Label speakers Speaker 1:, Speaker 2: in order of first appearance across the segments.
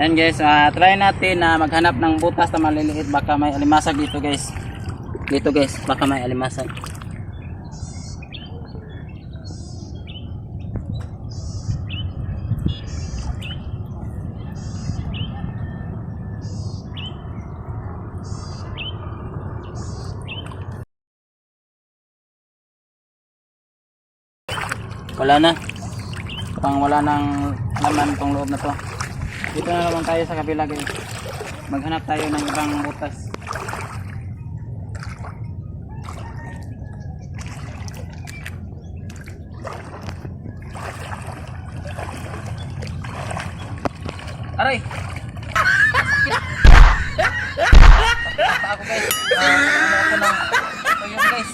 Speaker 1: Ayan guys, try natin na maghanap ng butas na maliliit, baka may alimasag dito guys. Dito guys, baka may alimasag. Wala na. Pang wala nang laman tong loob na to. Dito na naman tayo sa kabila guys. Maghanap tayo ng ibang butas. Aray! Pa ako guys. Ako ng tuyong guys.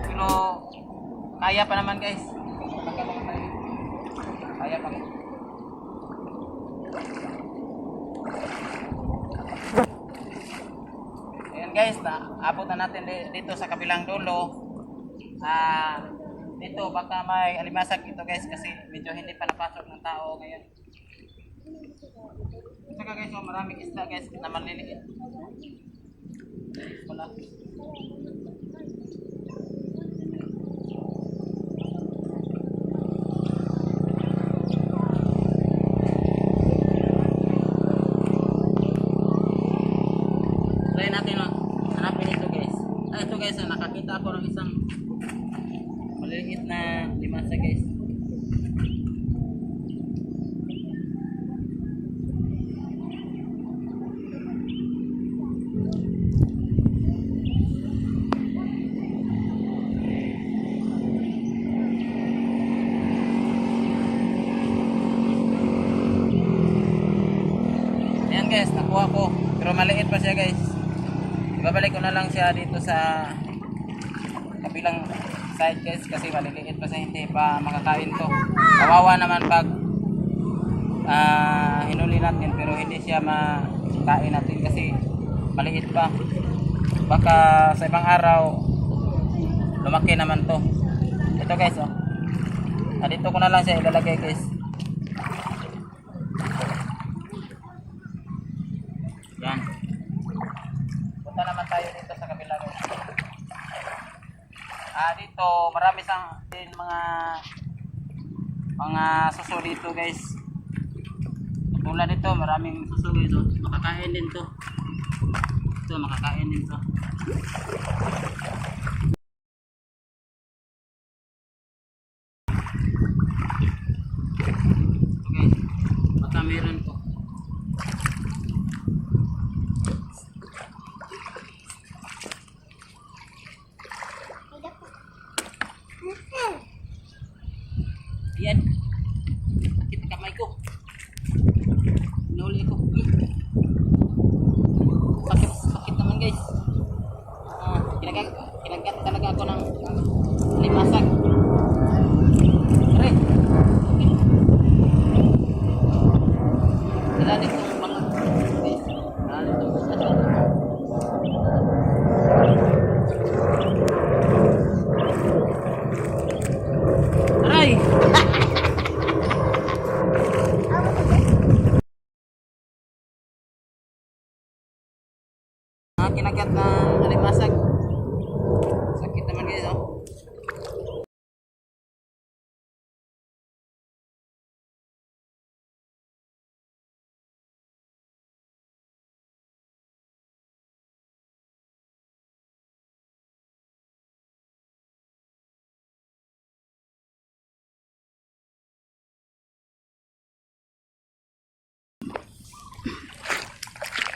Speaker 1: Pero kaya pa naman guys. Kaya pa. Ayan guys, abot na natin dito sa kabilang dulo. Dito baka may alimasag dito guys kasi medyo hindi pa napasok ng tao ngayon. Saka guys, maraming isda guys na maliliit. Wala. Try natin hanapin ito guys. Ito guys, nakakita ako ng isang maliliit na limasa guys. Ayan guys, nakuha ko. Pero maliit pa siya guys. Ibabalik ko na lang siya dito sa kabilang side guys kasi maliliit pa siya, hindi pa makakain to. Kawawa naman pag hinuli natin pero hindi siya makain natin kasi maliit pa. Baka sa ibang araw lumaki naman to. Ito guys oh. Dito ko na lang siya ilalagay guys. Yan. Punta naman tayo dito sa kabila guys. Dito marami sang din mga suso dito guys. Tulad dito maraming suso guys. Makakain din to. Ito makakain din to. Okay. Baka meron to. Yan. Sakit kamay ko. Nuli ko. Sakit naman guys. Kinagat talaga ako ng limasag. Aray. Ilalim ng mga guys. Ilalim ng mga aray. Kinagat na alimasag. Sakit naman guys oh.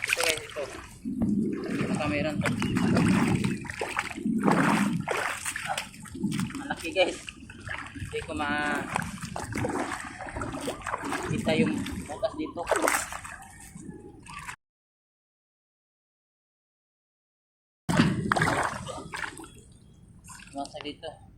Speaker 1: Ito guys, ito. Meron to. Malaki guys. Hindi ko kita yung butas dito. Masa dito.